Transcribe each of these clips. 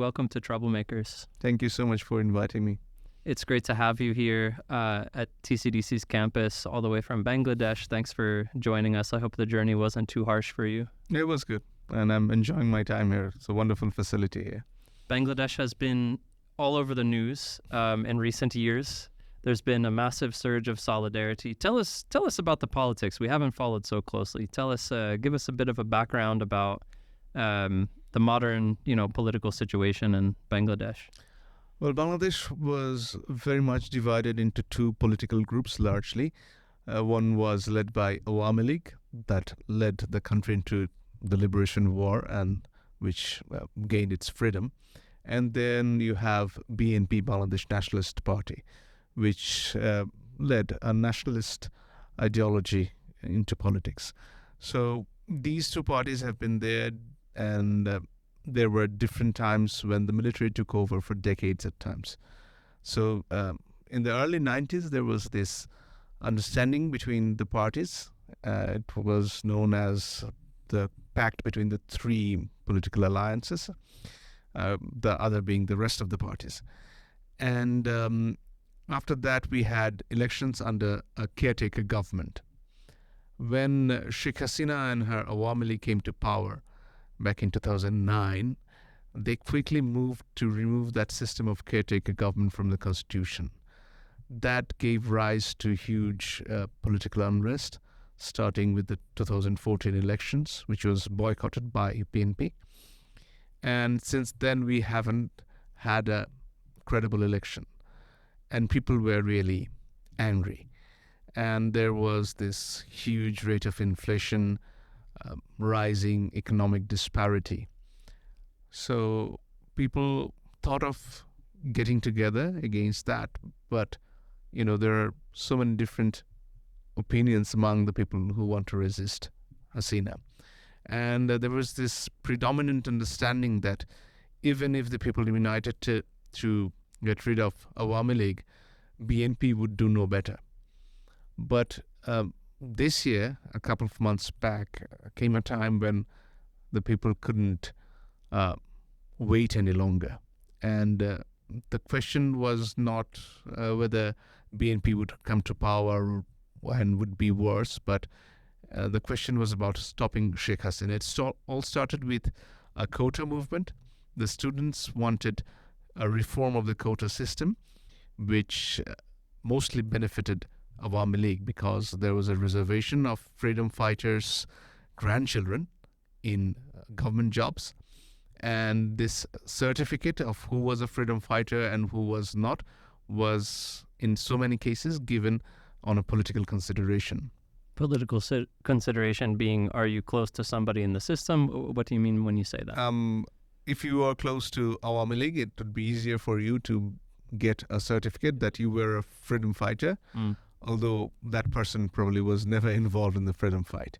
welcome to Troublemakers. Thank you so much for inviting me. It's great to have you here at TCDC's campus all the way from Bangladesh. Thanks for joining us. I hope the journey wasn't too harsh for you. It was good, and I'm enjoying my time here. It's a wonderful facility here. Bangladesh has been all over the news in recent years. There's been a massive surge of solidarity. Tell us about the politics. We haven't followed so closely. Give us a bit of a background about the modern, political situation in Bangladesh. Well, Bangladesh was very much divided into two political groups largely. One was led by Awami League that led the country into the liberation war and which gained its freedom. And then you have BNP, Bangladesh Nationalist Party, which led a nationalist ideology into politics. So these two parties have been there, and there were different times when the military took over for decades at times. So in the early 90s, there was this understanding between the parties. It was known as the pact between the three political alliances, the other being the rest of the parties. And after that, we had elections under a caretaker government. When Sheikh Hasina and her Awami League came to power back in 2009, they quickly moved to remove that system of caretaker government from the constitution. That gave rise to huge political unrest, starting with the 2014 elections, which was boycotted by BNP. And since then, we haven't had a credible election. And people were really angry. And there was this huge rate of inflation, rising economic disparity. So people thought of getting together against that. But, there are so many different opinions among the people who want to resist Hasina. And there was this predominant understanding that even if the people united to get rid of Awami League, BNP would do no better. But this year, a couple of months back, came a time when the people couldn't wait any longer. And the question was not whether BNP would come to power and would be worse, but the question was about stopping Sheikh Hasina. It all started with a quota movement. The students wanted a reform of the quota system, which mostly benefited Awami League because there was a reservation of freedom fighters' grandchildren in government jobs. And this certificate of who was a freedom fighter and who was not was, in so many cases, given on a political consideration. Political consideration being, are you close to somebody in the system? What do you mean when you say that? If you are close to Awami League, it would be easier for you to get a certificate that you were a freedom fighter, although that person probably was never involved in the freedom fight.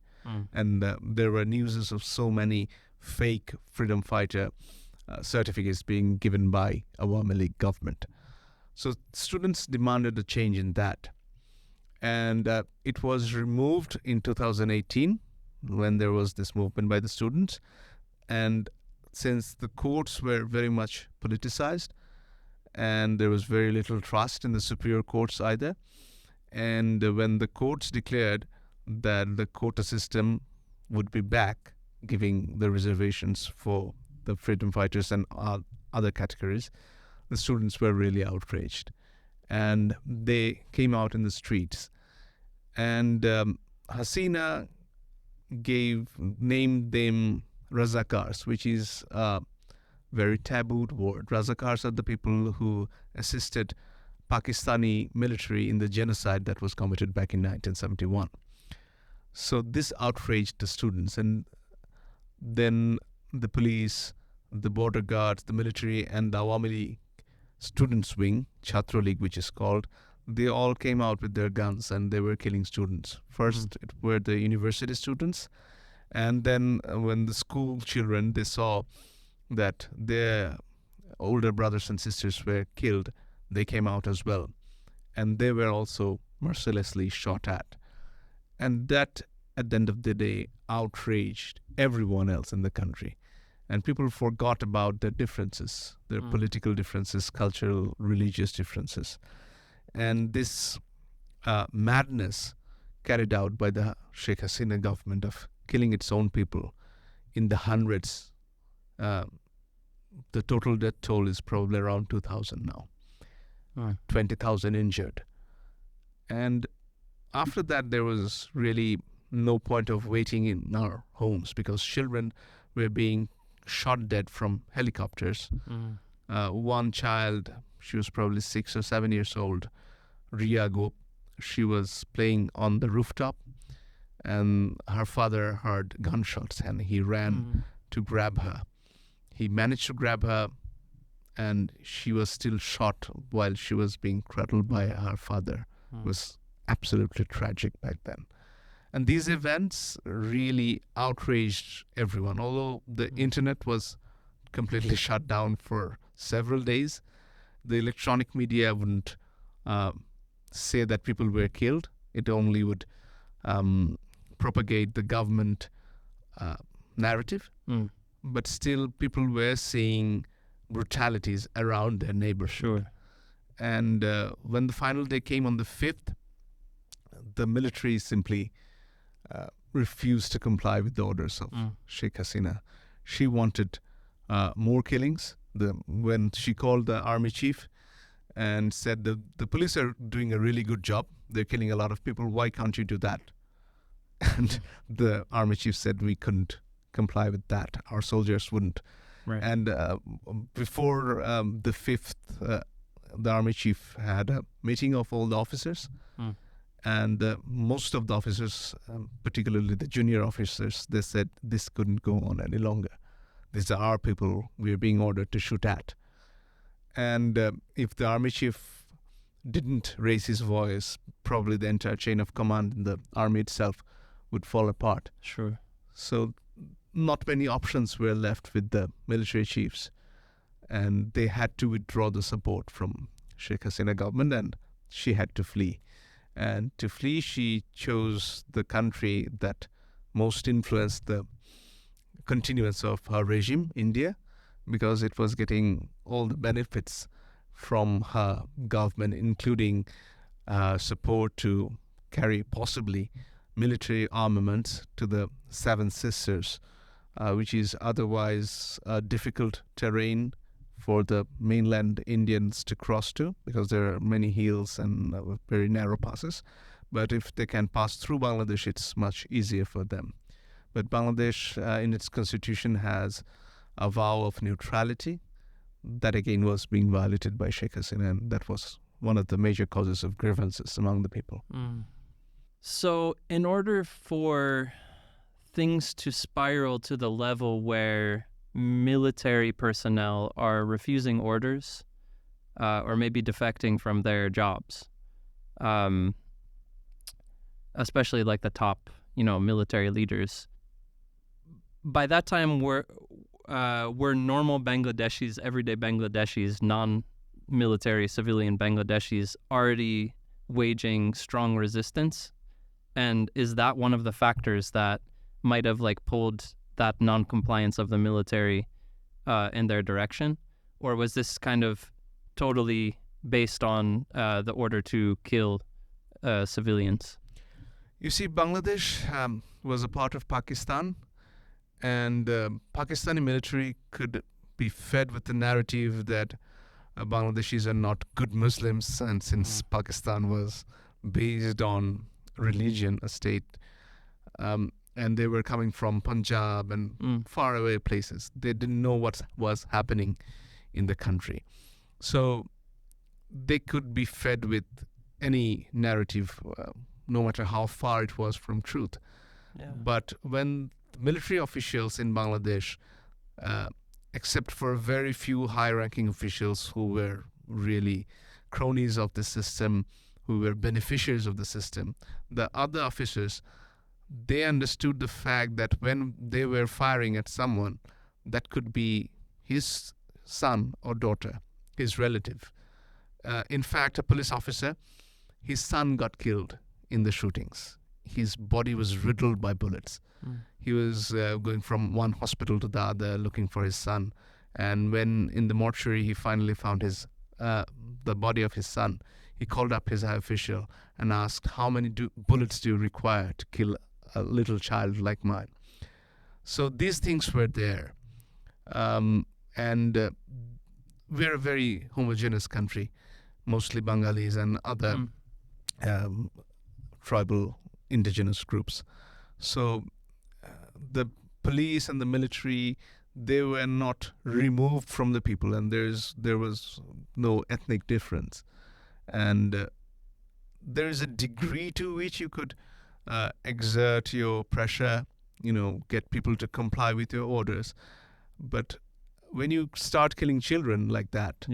And there were news of so many fake freedom fighter certificates being given by Awami League government. So students demanded a change in that. And it was removed in 2018 when there was this movement by the students. And since the courts were very much politicized and there was very little trust in the superior courts either, and when the courts declared that the quota system would be back, giving the reservations for the freedom fighters and other categories, the students were really outraged. And they came out in the streets. And Hasina named them Razakars, which is a very tabooed word. Razakars are the people who assisted Pakistani military in the genocide that was committed back in 1971. So this outraged the students. And then the police, the border guards, the military, and the Awami League students wing, Chhatra League, which is called, they all came out with their guns and they were killing students. First, it were the university students. And then when the school children, they saw that their older brothers and sisters were killed, they came out as well. And they were also mercilessly shot at. And that, at the end of the day, outraged everyone else in the country. And people forgot about their differences, their political differences, cultural, religious differences. And this madness carried out by the Sheikh Hasina government of killing its own people in the hundreds. The total death toll is probably around 2,000 now, 20,000 injured. And after that, there was really no point of waiting in our homes because children were being shot dead from helicopters. One child, she was probably 6 or 7 years old, Riago, she was playing on the rooftop and her father heard gunshots and he ran to grab her. He managed to grab her and she was still shot while she was being cradled by her father. It was absolutely tragic back then. And these events really outraged everyone. Although the internet was completely shut down for several days, the electronic media wouldn't say that people were killed. It only would propagate the government narrative. But still, people were seeing brutalities around their neighborhood. Sure. And when the final day came on the 5th, the military simply refused to comply with the orders of Sheikh Hasina. She wanted more killings. When she called the army chief and said the police are doing a really good job, they're killing a lot of people, why can't you do that? And the army chief said we couldn't comply with that. Our soldiers wouldn't. Right. And before the 5th, the army chief had a meeting of all the officers. And most of the officers, particularly the junior officers, they said this couldn't go on any longer. These are our people we are being ordered to shoot at. And if the army chief didn't raise his voice, probably the entire chain of command in the army itself would fall apart. Sure. So not many options were left with the military chiefs. And they had to withdraw the support from Sheikh Hasina government and she had to flee. And to flee, she chose the country that most influenced the continuance of her regime, India, because it was getting all the benefits from her government, including support to carry possibly military armaments to the Seven Sisters, which is otherwise a difficult terrain for the mainland Indians to cross to, because there are many hills and very narrow passes. But if they can pass through Bangladesh, it's much easier for them. But Bangladesh, in its constitution, has a vow of neutrality. That again was being violated by Sheikh Hasina, and that was one of the major causes of grievances among the people. So in order for things to spiral to the level where military personnel are refusing orders or maybe defecting from their jobs, especially like the top, military leaders. By that time, we're normal Bangladeshis, everyday Bangladeshis, non-military civilian Bangladeshis already waging strong resistance? And is that one of the factors that might have pulled that non-compliance of the military in their direction? Or was this kind of totally based on the order to kill civilians? You see, Bangladesh was a part of Pakistan, and Pakistani military could be fed with the narrative that Bangladeshis are not good Muslims, and since Pakistan was based on religion, a state, and they were coming from Punjab and faraway places, they didn't know what was happening in the country. So they could be fed with any narrative, no matter how far it was from truth. Yeah. But when military officials in Bangladesh, except for very few high-ranking officials who were really cronies of the system, who were beneficiaries of the system, the other officers, they understood the fact that when they were firing at someone, that could be his son or daughter, his relative. In fact, a police officer, his son got killed in the shootings his body was riddled by bullets. Mm. He was going from one hospital to the other looking for his son. And when in the mortuary he finally found the body of his son, he called up his high official and asked, how many bullets do you require to kill a little child like mine? So these things were there. And we're a very homogeneous country, mostly Bengalis and other tribal indigenous groups. So the police and the military, they were not removed from the people, and there was no ethnic difference. And there is a degree to which you could exert your pressure, get people to comply with your orders. But when you start killing children like that,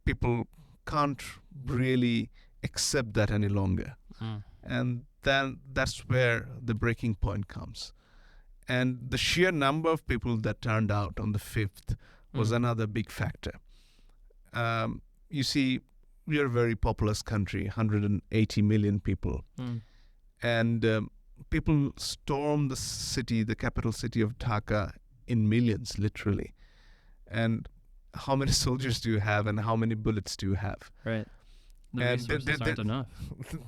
people can't really accept that any longer. And then that's where the breaking point comes. And the sheer number of people that turned out on the 5th was another big factor. You see, we are a very populous country, 180 million people. And people stormed the city, the capital city of Dhaka, in millions, literally. And how many soldiers do you have, and how many bullets do you have? Right. The resources aren't enough.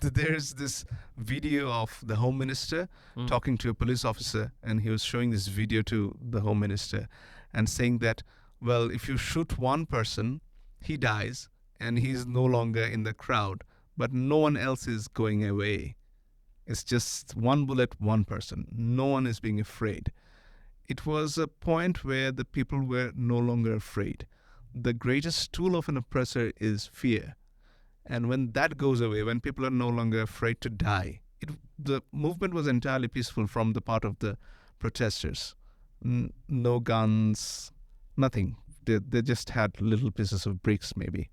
There's this video of the Home Minister talking to a police officer, and he was showing this video to the Home Minister and saying that, well, if you shoot one person, he dies, and he's no longer in the crowd, but no one else is going away. It's just one bullet, one person. No one is being afraid. It was a point where the people were no longer afraid. The greatest tool of an oppressor is fear. And when that goes away, when people are no longer afraid to die, the movement was entirely peaceful from the part of the protesters. No guns, nothing. They just had little pieces of bricks maybe,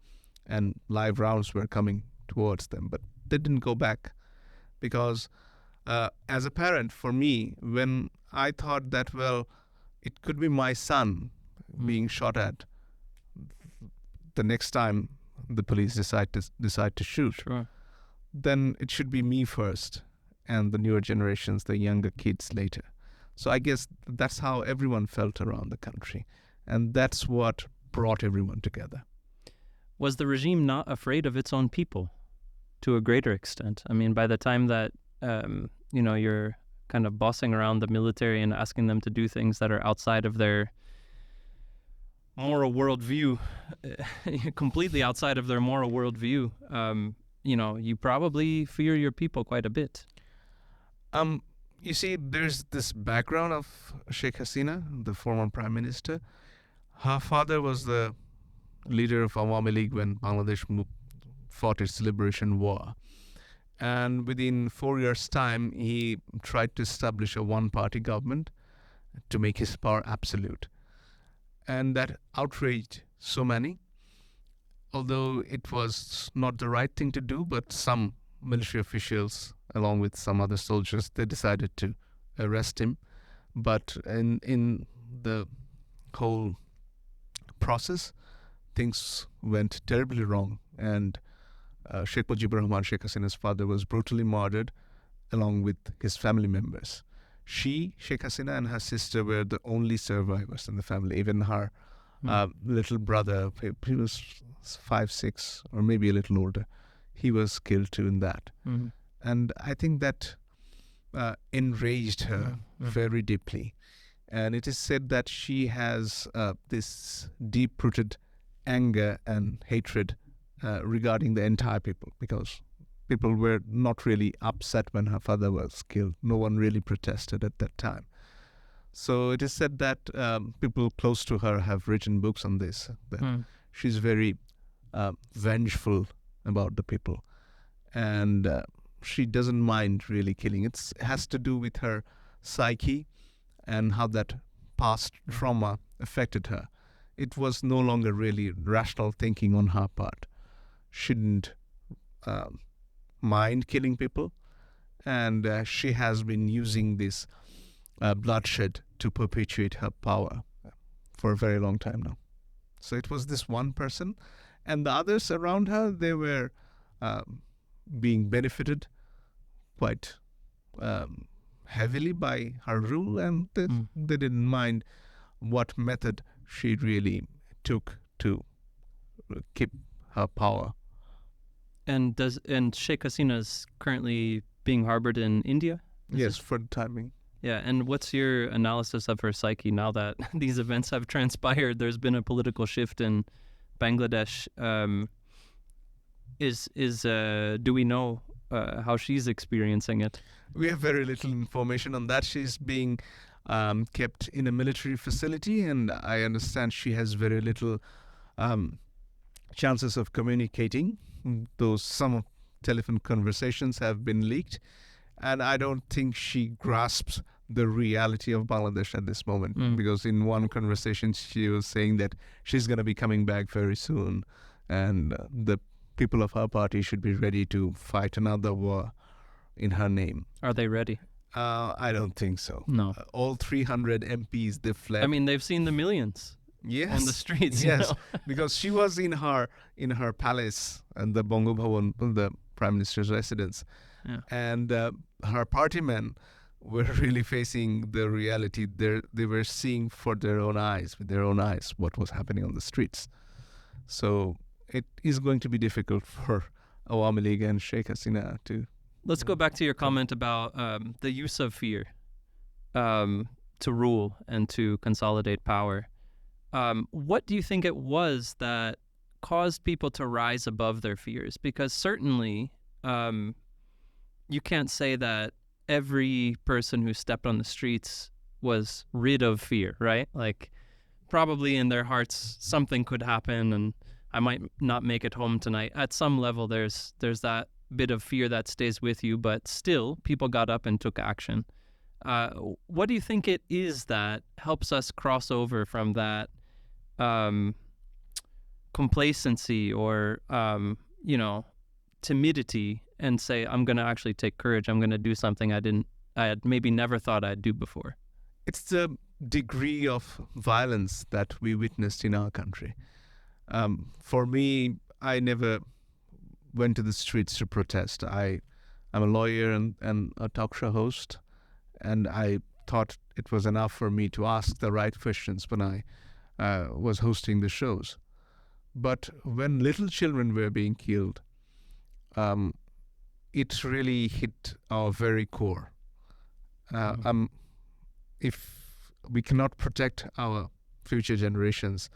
and live rounds were coming towards them. But they didn't go back because as a parent, for me, when I thought that, well, it could be my son being shot at the next time the police decide to shoot, then it should be me first and the newer generations, the younger kids later. So I guess that's how everyone felt around the country. And that's what brought everyone together. Was the regime not afraid of its own people to a greater extent? I mean, by the time that, you're kind of bossing around the military and asking them to do things that are outside of their moral worldview, completely outside of their moral worldview, you probably fear your people quite a bit. You see, there's this background of Sheikh Hasina, the former prime minister. Her father was the leader of Awami League when Bangladesh fought its liberation war. And within 4 years' time, he tried to establish a one-party government to make his power absolute. And that outraged so many, although it was not the right thing to do, but some military officials, along with some other soldiers, they decided to arrest him. But in the whole process, things went terribly wrong, and Sheikh Mujibur Rahman, Sheikh Hasina's father, was brutally murdered along with his family members. She, Sheikh Hasina, and her sister were the only survivors in the family. Even her little brother, he was 5, 6, or maybe a little older, he was killed too in that. And I think that enraged her very deeply. And it is said that she has this deep-rooted anger and hatred regarding the entire people, because people were not really upset when her father was killed. No one really protested at that time. So it is said that people close to her have written books on this, that she's very vengeful about the people. And she doesn't mind really killing. It has to do with her psyche and how that past trauma affected her. It was no longer really rational thinking on her part. She didn't mind killing people, and she has been using this bloodshed to perpetuate her power for a very long time now. So it was this one person, and the others around her, they were being benefited quite heavily by her rule, and they didn't mind what method she really took to keep her power. And Sheikh Hasina is currently being harbored in India? Yes, for the timing. Yeah, and what's your analysis of her psyche now that these events have transpired? There's been a political shift in Bangladesh. Do we know how she's experiencing it? We have very little information on that. She's being kept in a military facility, and I understand she has very little chances of communicating, though some telephone conversations have been leaked. And I don't think she grasps the reality of Bangladesh at this moment, because in one conversation she was saying that she's going to be coming back very soon, and the people of her party should be ready to fight another war in her name. Are they ready? I don't think so. No. All 300 MPs, they fled. I mean, they've seen the millions on the streets. Yes, because she was in her palace and the Bongo Bhavan, the Prime Minister's residence. Yeah. And her party men were really facing the reality. They were seeing with their own eyes, what was happening on the streets. So it is going to be difficult for Awami League and Sheikh Hasina to... Let's go back to your comment about the use of fear to rule and to consolidate power. What do you think it was that caused people to rise above their fears? Because certainly you can't say that every person who stepped on the streets was rid of fear, right? Like, probably in their hearts something could happen and I might not make it home tonight. At some level there's that bit of fear that stays with you, but still people got up and took action. What do you think it is that helps us cross over from that complacency or timidity and say, I'm going to actually take courage. I'm going to do something I had maybe never thought I'd do before? It's the degree of violence that we witnessed in our country. For me, I never went to the streets to protest. I'm a lawyer and a talk show host, and I thought it was enough for me to ask the right questions when I was hosting the shows. But when little children were being killed, it really hit our very core. If we cannot protect our future generations,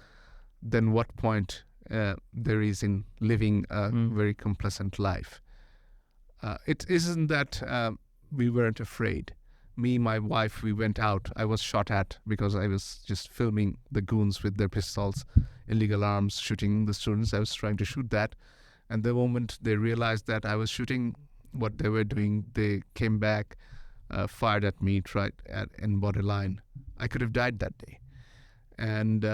then what point there is in living a very complacent life? It isn't that we weren't afraid. Me, my wife, we went out. I was shot at because I was just filming the goons with their pistols, illegal arms, shooting the students. I was trying to shoot that. And the moment they realized that I was shooting what they were doing, they came back, fired at me, in borderline. I could have died that day. And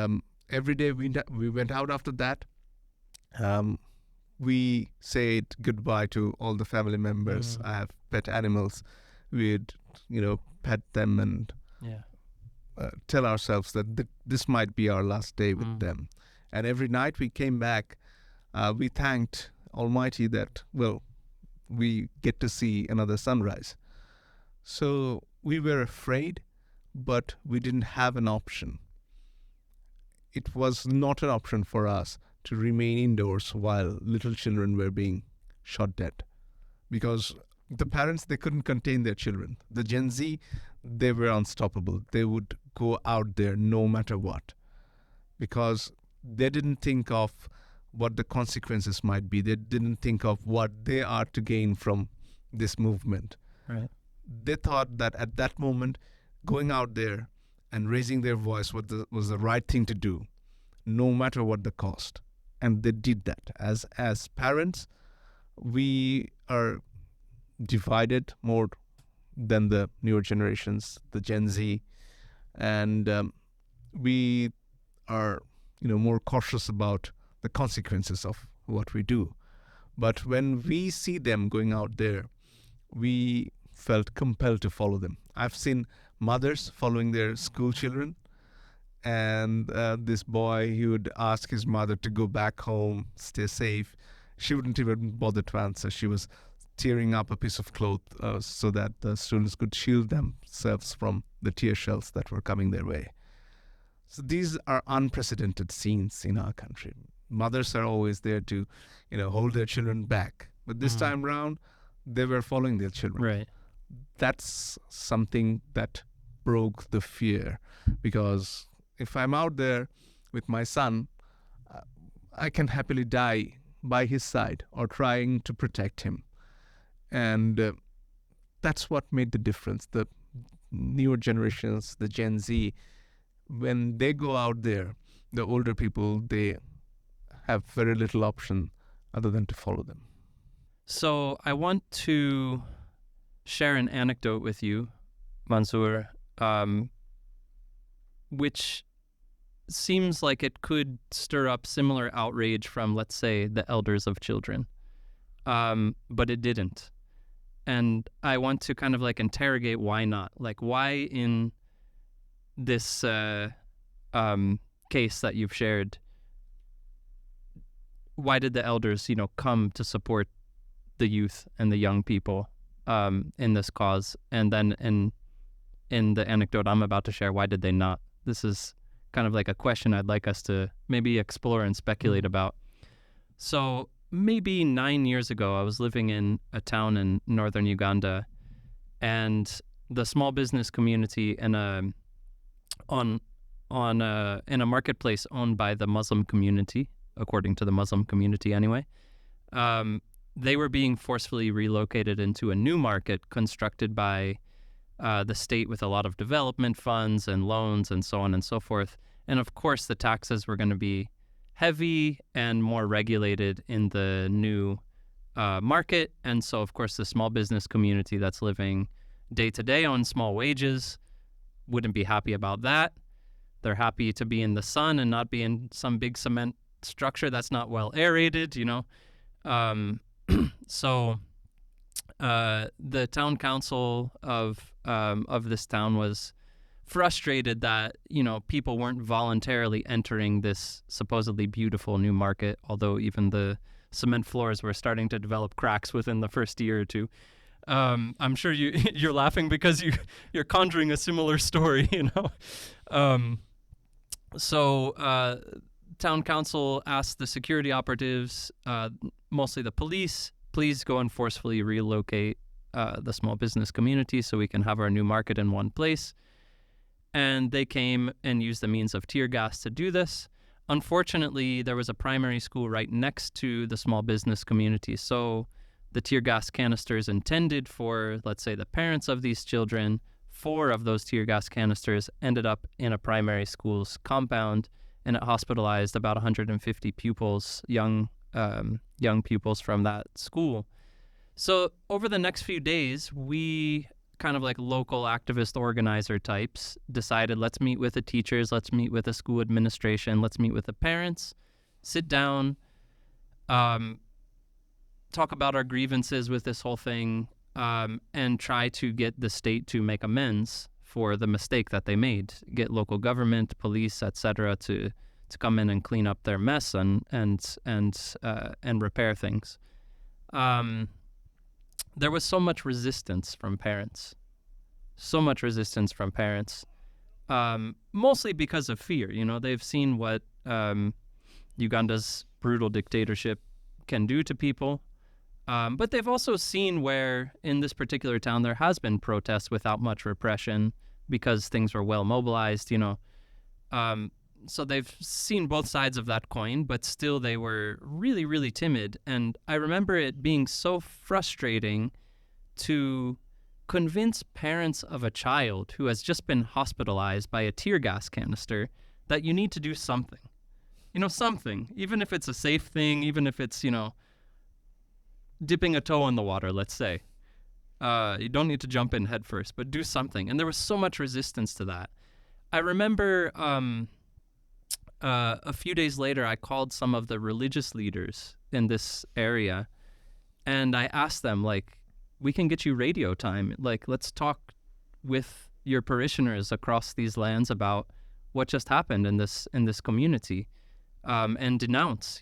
every day we went out after that. We said goodbye to all the family members. I have pet animals. We'd, pet them and tell ourselves that this might be our last day with them. And every night we came back, we thanked Almighty that, we get to see another sunrise. So we were afraid, but we didn't have an option. It was not an option for us to remain indoors while little children were being shot dead. Because the parents, they couldn't contain their children. The Gen Z, they were unstoppable. They would go out there no matter what. Because they didn't think of what the consequences might be. They didn't think of what they are to gain from this movement. Right. They thought that at that moment, going out there and raising their voice was the right thing to do, no matter what the cost. And they did that. As parents, we are divided more than the newer generations, the Gen Z, and we are, more cautious about the consequences of what we do. But when we see them going out there, we felt compelled to follow them. I've seen mothers following their school children, and this boy, he would ask his mother to go back home, stay safe. She wouldn't even bother to answer. She was tearing up a piece of cloth so that the students could shield themselves from the tear shells that were coming their way. So these are unprecedented scenes in our country. Mothers are always there to, hold their children back. But this time round, they were following their children. Right. That's something that broke the fear, because if I'm out there with my son, I can happily die by his side or trying to protect him. And that's what made the difference. The newer generations, the Gen Z, when they go out there, the older people, they have very little option other than to follow them. So I want to share an anecdote with you, Manzur, which seems like it could stir up similar outrage from, let's say, the elders of children. But it didn't. And I want to kind of like interrogate why not. Like, why in this case that you've shared, why did the elders, come to support the youth and the young people in this cause? And then in the anecdote I'm about to share, why did they not? This is kind of like a question I'd like us to maybe explore and speculate about. So maybe 9 years ago, I was living in a town in northern Uganda, and the small business community in a marketplace owned by the Muslim community, according to the Muslim community anyway, they were being forcefully relocated into a new market constructed by the state with a lot of development funds and loans and so on and so forth. And of course, the taxes were going to be heavy and more regulated in the new market. And so, of course, the small business community that's living day to day on small wages wouldn't be happy about that. They're happy to be in the sun and not be in some big cement structure that's not well aerated, So the town council of this town was frustrated that people weren't voluntarily entering this supposedly beautiful new market, although even the cement floors were starting to develop cracks within the first year or two. I'm sure you're laughing because you're conjuring a similar story, So town council asked the security operatives, mostly the police, please go and forcefully relocate the small business community so we can have our new market in one place. And they came and used the means of tear gas to do this. Unfortunately, there was a primary school right next to the small business community. So the tear gas canisters intended for, let's say, the parents of these children, 4 of those tear gas canisters ended up in a primary school's compound, and it hospitalized about 150 pupils, young pupils from that school. So over the next few days, we kind of like local activist organizer types decided, let's meet with the teachers, let's meet with the school administration, let's meet with the parents, sit down, talk about our grievances with this whole thing, and try to get the state to make amends for the mistake that they made, get local government, police, etc., to come in and clean up their mess and repair things. There was so much resistance from parents, mostly because of fear. They've seen what Uganda's brutal dictatorship can do to people. But they've also seen where in this particular town there has been protests without much repression because things were well mobilized, So they've seen both sides of that coin, but still they were really, really timid. And I remember it being so frustrating to convince parents of a child who has just been hospitalized by a tear gas canister that you need to do something. Something. Even if it's a safe thing, even if it's, dipping a toe in the water, let's say. You don't need to jump in head first, but do something. And there was so much resistance to that. I remember a few days later, I called some of the religious leaders in this area, and I asked them, we can get you radio time. Let's talk with your parishioners across these lands about what just happened in this community, and denounce,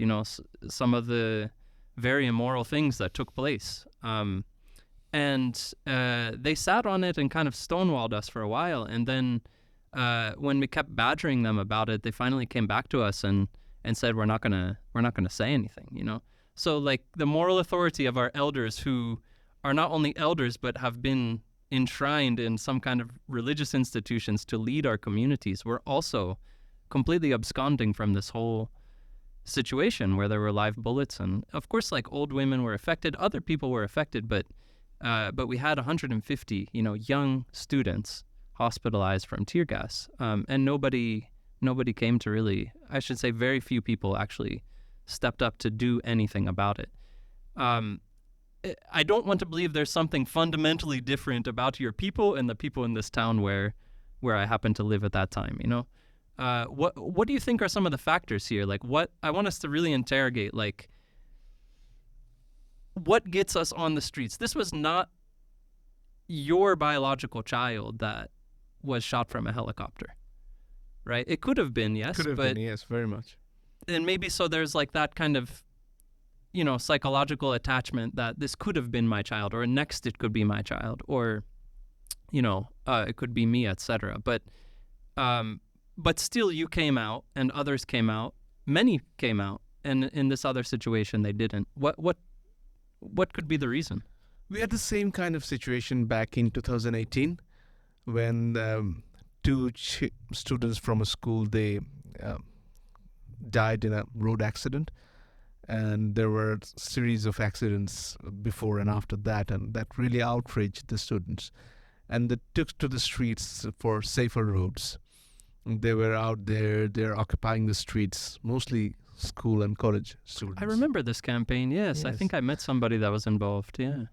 some of the very immoral things that took place. And they sat on it and kind of stonewalled us for a while. And then when we kept badgering them about it, they finally came back to us and said, we're not gonna say anything, you know? So like the moral authority of our elders, who are not only elders but have been enshrined in some kind of religious institutions to lead our communities, were also completely absconding from this whole situation where there were live bullets. And of course, like, old women were affected, other people were affected, but we had 150, young students hospitalized from tear gas, and nobody came to really, I should say, very few people actually stepped up to do anything about it. I don't want to believe there's something fundamentally different about your people and the people in this town where I happen to live at that time, What do you think are some of the factors here? Like, what I want us to really interrogate, like, what gets us on the streets? This was not your biological child that was shot from a helicopter, right? It could have been, yes. Could have been, yes, very much. And maybe so there's like that kind of, psychological attachment that this could have been my child, or next it could be my child, or, it could be me, etc. But still you came out and others came out, many came out, and in this other situation they didn't. What could be the reason? We had the same kind of situation back in 2018 when two students from a school, they died in a road accident. And there were a series of accidents before and after that, and that really outraged the students. And they took to the streets for safer roads. They were out there, they're occupying the streets, mostly school and college students. I remember this campaign, yes. I think I met somebody that was involved, yeah.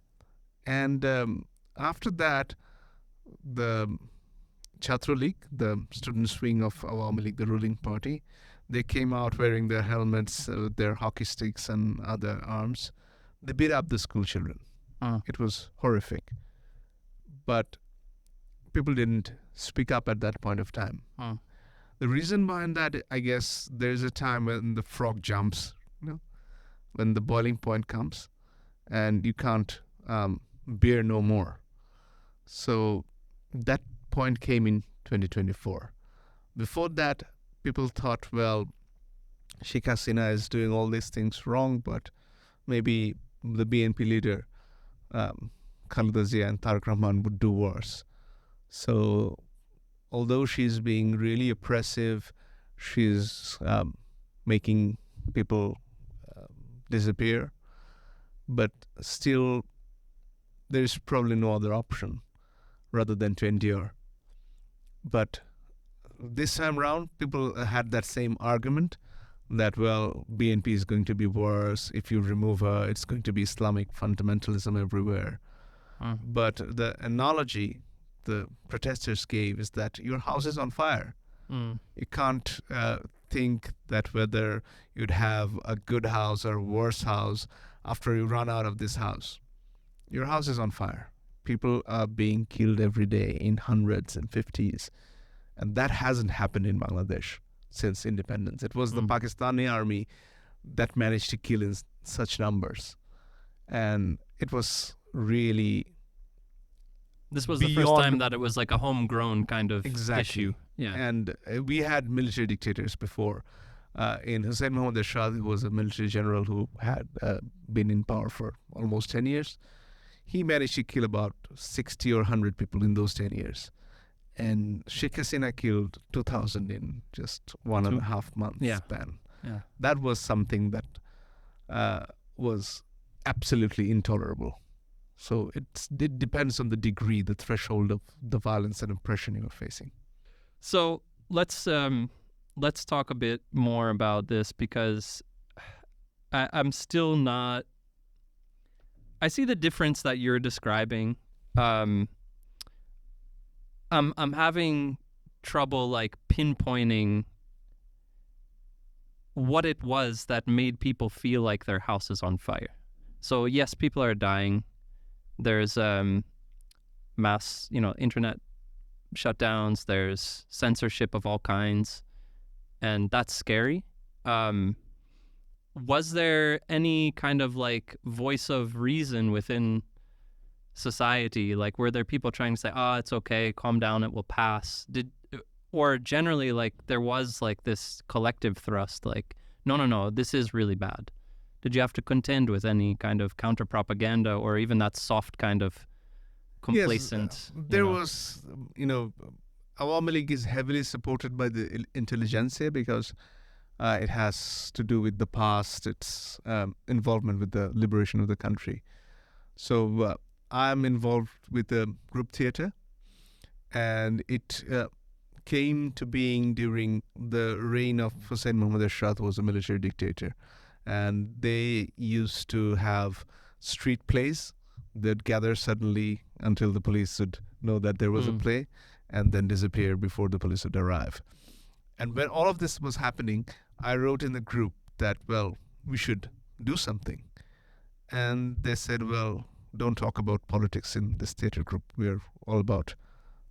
And after that, the Chhatra League, the students' wing of Awami League, the ruling party, they came out wearing their helmets, their hockey sticks and other arms. They beat up the school children. It was horrific. But people didn't speak up at that point of time. The reason behind that, I guess, there's a time when the frog jumps, when the boiling point comes, and you can't bear no more. So that point came in 2024. Before that, people thought, well, Sheikh Hasina is doing all these things wrong, but maybe the BNP leader, Khaleda Zia and Tariq Rahman, would do worse. So although she's being really oppressive, she's making people disappear, but still there's probably no other option rather than to endure. But this time around, people had that same argument that, well, BNP is going to be worse. If you remove her, it's going to be Islamic fundamentalism everywhere. But the analogy the protesters gave is that your house is on fire. You can't think that whether you'd have a good house or a worse house after you run out of this house. Your house is on fire. People are being killed every day in hundreds and 50s. And that hasn't happened in Bangladesh since independence. It was the Pakistani army that managed to kill in such numbers. And it was really... This was the first time that it was like a homegrown kind of issue. Yeah. And we had military dictators before. In Hussein Muhammad Ershad, who was a military general who had been in power for almost 10 years, he managed to kill about 60 or 100 people in those 10 years. And Sheikh Hasina killed 2,000 in just 1.5 months span. Yeah. That was something that was absolutely intolerable. So it depends on the degree, the threshold of the violence and oppression you're facing. So let's talk a bit more about this, because I'm still not... I see the difference that you're describing. I'm having trouble like pinpointing what it was that made people feel like their house is on fire. So yes, people are dying. There's mass, internet shutdowns. There's censorship of all kinds, and that's scary. was there any kind of like voice of reason within society? Like, were there people trying to say, "Ah, it's okay, calm down, it will pass"? Or generally, like, there was like this collective thrust, like, no, no, no, this is really bad. Did you have to contend with any kind of counter propaganda, or even that soft kind of complacent? There was, Awami League is heavily supported by the intelligentsia because it has to do with the past, its involvement with the liberation of the country. So I'm involved with the group theatre, and it came to being during the reign of Hussein Muhammad Ershad, who was a military dictator. And they used to have street plays. They'd gather suddenly until the police would know that there was a play, and then disappear before the police would arrive. And when all of this was happening, I wrote in the group that, well, we should do something. And they said, well, don't talk about politics in this theatre group. We're all about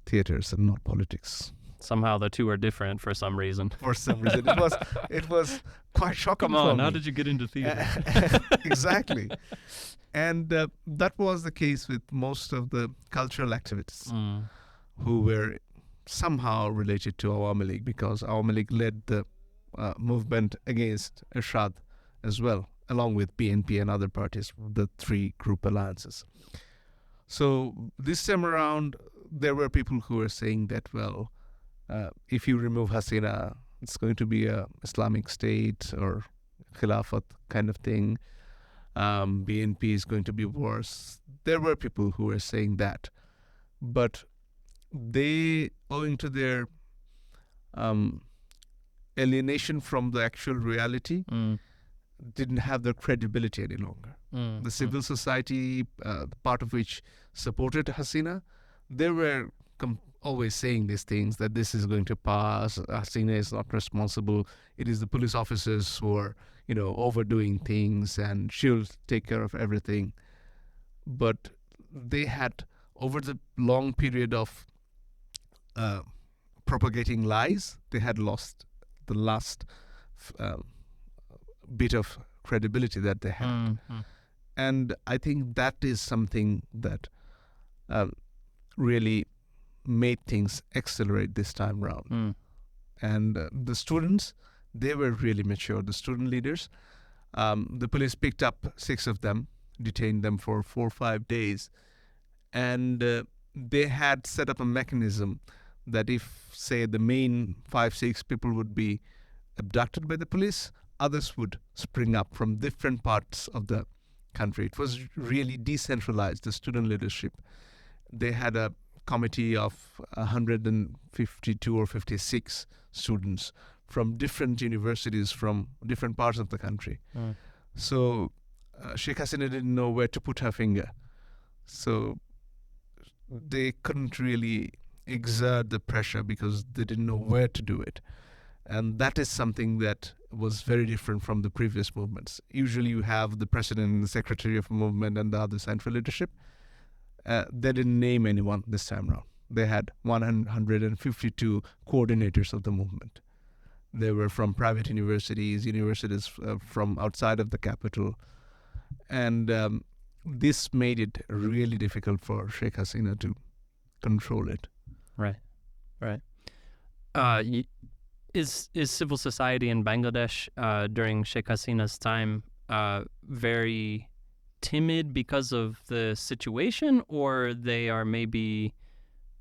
theatres and not politics. Somehow the two are different for some reason. For some reason. It was quite shocking. Come on, for me. how did you get into theater? Exactly. And that was the case with most of the cultural activists who were somehow related to Awami League, because Awami League led the movement against Ershad as well, along with BNP and other parties, the three group alliances. So this time around, there were people who were saying that, well, if you remove Hasina, it's going to be a Islamic State or Khilafat kind of thing. BNP is going to be worse. There were people who were saying that. But they, owing to their alienation from the actual reality, didn't have the credibility any longer. The civil society, part of which supported Hasina, they were always saying these things, that this is going to pass, Hasina is not responsible, it is the police officers who are, overdoing things, and she'll take care of everything. But they had, over the long period of propagating lies, they had lost the last bit of credibility that they had. And I think that is something that really made things accelerate this time round. And the students, they were really mature. The student leaders, the police picked up 6 of them, detained them for 4 or 5 days, and they had set up a mechanism that if, say, the main 5-6 people would be abducted by the police, others would spring up from different parts of the country. It was really decentralized, the student leadership. They had a committee of 152 or 56 students from different universities from different parts of the country. So Sheikh Hasina didn't know where to put her finger. So they couldn't really exert the pressure because they didn't know where to do it. And that is something that was very different from the previous movements. Usually you have the president and the secretary of a movement and the other central leadership. They didn't name anyone this time around. They had 152 coordinators of the movement. They were from private universities from outside of the capital. And this made it really difficult for Sheikh Hasina to control it. Right. Is civil society in Bangladesh during Sheikh Hasina's time very timid because of the situation, or they are maybe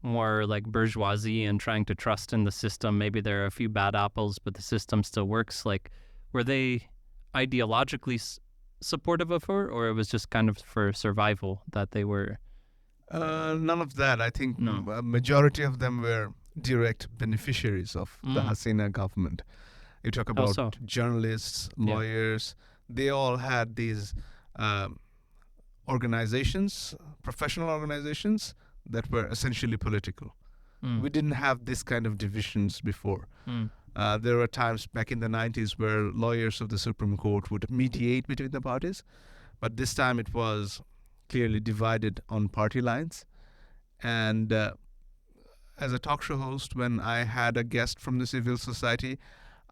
more like bourgeoisie and trying to trust in the system? Maybe there are a few bad apples, but the system still works. Like, were they ideologically supportive of her, or it was just kind of for survival that they were? None of that. I think a majority of them were direct beneficiaries of the Hasina government. You talk about journalists, lawyers. They all had these organizations, professional organizations, that were essentially political. We didn't have this kind of divisions before. There were times back in the 90s where lawyers of the Supreme Court would mediate between the parties, but this time it was clearly divided on party lines. And as a talk show host, when I had a guest from the civil society,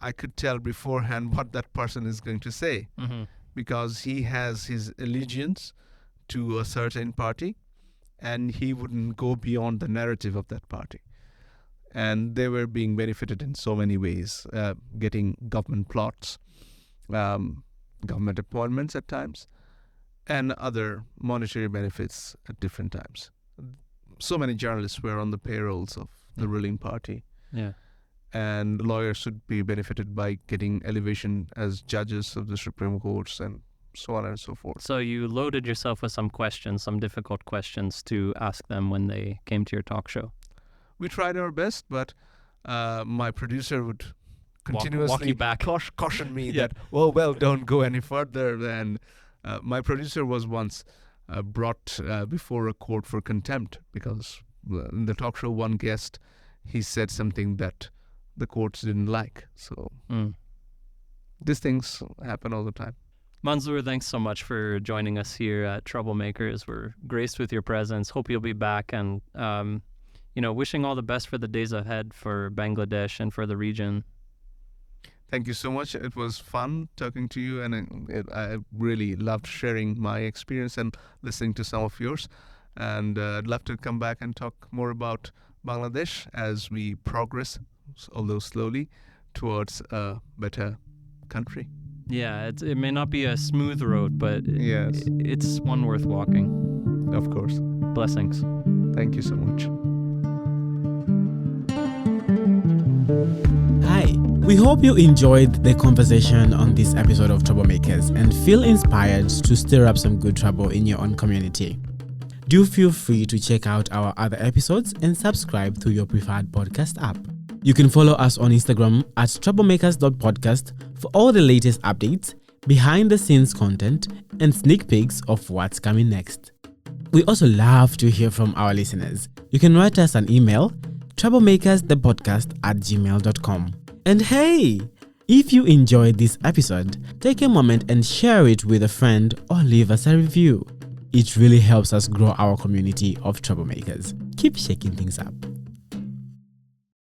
I could tell beforehand what that person is going to say, because he has his allegiance to a certain party, and he wouldn't go beyond the narrative of that party. And they were being benefited in so many ways, getting government plots, government appointments at times, and other monetary benefits at different times. So many journalists were on the payrolls of the ruling party. Yeah. And lawyers should be benefited by getting elevation as judges of the Supreme Courts and so on and so forth. So you loaded yourself with some questions, some difficult questions to ask them when they came to your talk show. We tried our best, but my producer would continuously walk you back. Caution me that, well, don't go any further. And my producer was once brought before a court for contempt because in the talk show, one guest, he said something that the courts didn't like. So these things happen all the time. Manzur, thanks so much for joining us here at Troublemakers. We're graced with your presence. Hope you'll be back, and wishing all the best for the days ahead for Bangladesh and for the region. Thank you so much. It was fun talking to you, and I really loved sharing my experience and listening to some of yours. And I'd love to come back and talk more about Bangladesh as we progress, although slowly, towards a better country. Yeah, it may not be a smooth road, but yes, it's one worth walking. Of course. Blessings. Thank you so much. Hi, we hope you enjoyed the conversation on this episode of Troublemakers and feel inspired to stir up some good trouble in your own community. Do feel free to check out our other episodes and subscribe to your preferred podcast app. You can follow us on Instagram at troublemakers.podcast for all the latest updates, behind the scenes content, and sneak peeks of what's coming next. We also love to hear from our listeners. You can write us an email, troublemakersthepodcast@gmail.com. And hey, if you enjoyed this episode, take a moment and share it with a friend or leave us a review. It really helps us grow our community of troublemakers. Keep shaking things up.